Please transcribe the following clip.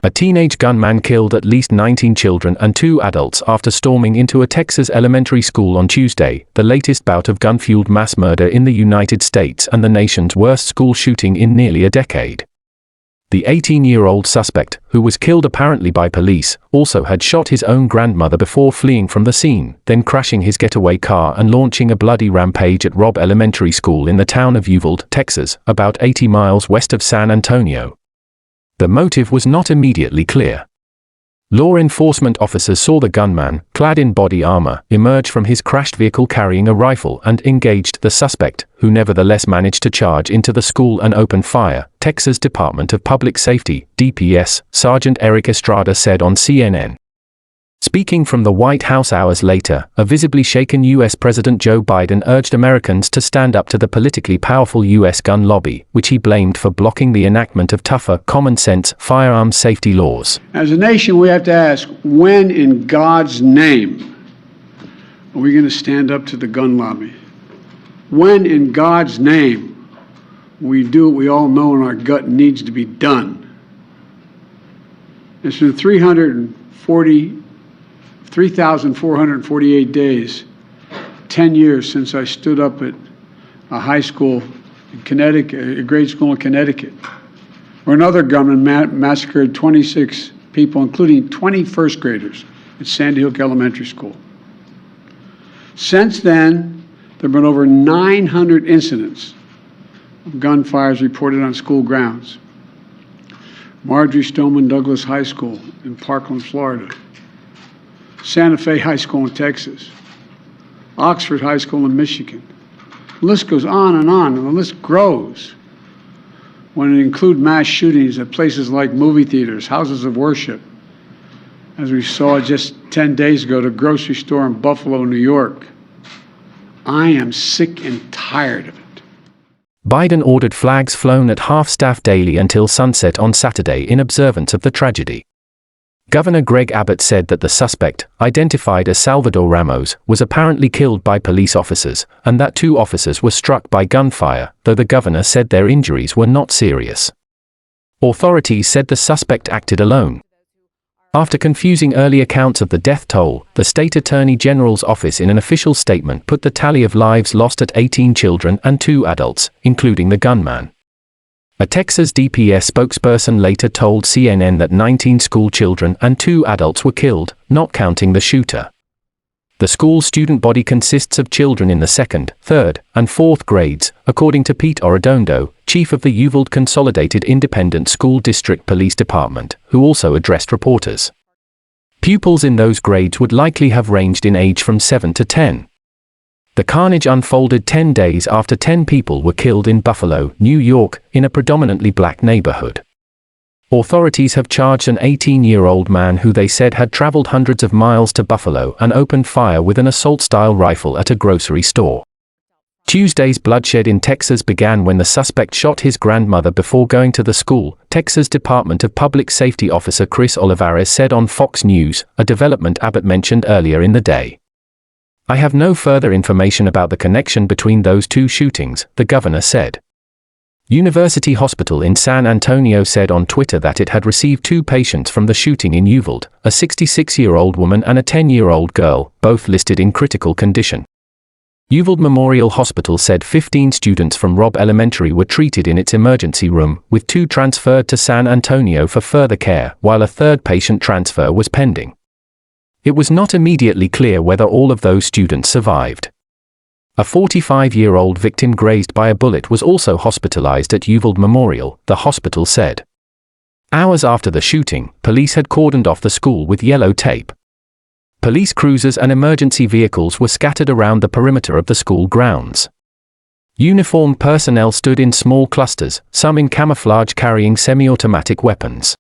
A teenage gunman killed at least 19 children and 2 adults after storming into a Texas elementary school on Tuesday, the latest bout of gun-fueled mass murder in the United States and the nation's worst school shooting in nearly a decade. The 18-year-old suspect, who was killed apparently by police, also had shot his own grandmother before fleeing from the scene, then crashing his getaway car and launching a bloody rampage at Robb Elementary School in the town of Uvalde, Texas, about 80 miles west of San Antonio. The motive was not immediately clear. Law enforcement officers saw the gunman, clad in body armor, emerge from his crashed vehicle carrying a rifle and engaged the suspect, who nevertheless managed to charge into the school and open fire, Texas Department of Public Safety, DPS, Sergeant Erick Estrada said on CNN. Speaking from the White House hours later, a visibly shaken U.S. President Joe Biden urged Americans to stand up to the politically powerful U.S. gun lobby, which he blamed for blocking the enactment of tougher, common-sense firearms safety laws. As a nation, we have to ask, when in God's name are we going to stand up to the gun lobby? When in God's name we do what we all know in our gut needs to be done? It's been 3,448 days, 10 years since I stood up at a high school in Connecticut, a grade school in Connecticut, where another gunman massacred 26 people, including 20 first graders at Sandy Hook Elementary School. Since then, there have been over 900 incidents of gunfires reported on school grounds. Marjorie Stoneman Douglas High School in Parkland, Florida. Santa Fe High School in Texas, Oxford High School in Michigan. The list goes on, and the list grows when it includes mass shootings at places like movie theaters, houses of worship, as we saw just 10 days ago, the grocery store in Buffalo, New York. I am sick and tired of it. Biden ordered flags flown at half-staff daily until sunset on Saturday in observance of the tragedy. Governor Greg Abbott said that the suspect, identified as Salvador Ramos, was apparently killed by police officers, and that 2 officers were struck by gunfire, though the governor said their injuries were not serious. Authorities said the suspect acted alone. After confusing early accounts of the death toll, the state attorney general's office in an official statement put the tally of lives lost at 18 children and 2 adults, including the gunman. A Texas DPS spokesperson later told CNN that 19 school children and 2 adults were killed, not counting the shooter. The school student body consists of children in the 2nd, 3rd, and 4th grades, according to Pete Arredondo, chief of the Uvalde Consolidated Independent School District Police Department, who also addressed reporters. Pupils in those grades would likely have ranged in age from 7 to 10. The carnage unfolded 10 days after 10 people were killed in Buffalo, New York, in a predominantly black neighborhood. Authorities have charged an 18-year-old man who they said had traveled hundreds of miles to Buffalo and opened fire with an assault-style rifle at a grocery store. Tuesday's bloodshed in Texas began when the suspect shot his grandmother before going to the school, Texas Department of Public Safety officer Chris Olivares said on Fox News, a development Abbott mentioned earlier in the day. I have no further information about the connection between those 2 shootings, the governor said. University Hospital in San Antonio said on Twitter that it had received 2 patients from the shooting in Uvalde, a 66-year-old woman and a 10-year-old girl, both listed in critical condition. Uvalde Memorial Hospital said 15 students from Robb Elementary were treated in its emergency room, with 2 transferred to San Antonio for further care, while a 3rd patient transfer was pending. It was not immediately clear whether all of those students survived. A 45-year-old victim grazed by a bullet was also hospitalized at Uvalde Memorial, the hospital said. Hours after the shooting, police had cordoned off the school with yellow tape. Police cruisers and emergency vehicles were scattered around the perimeter of the school grounds. Uniformed personnel stood in small clusters, some in camouflage carrying semi-automatic weapons.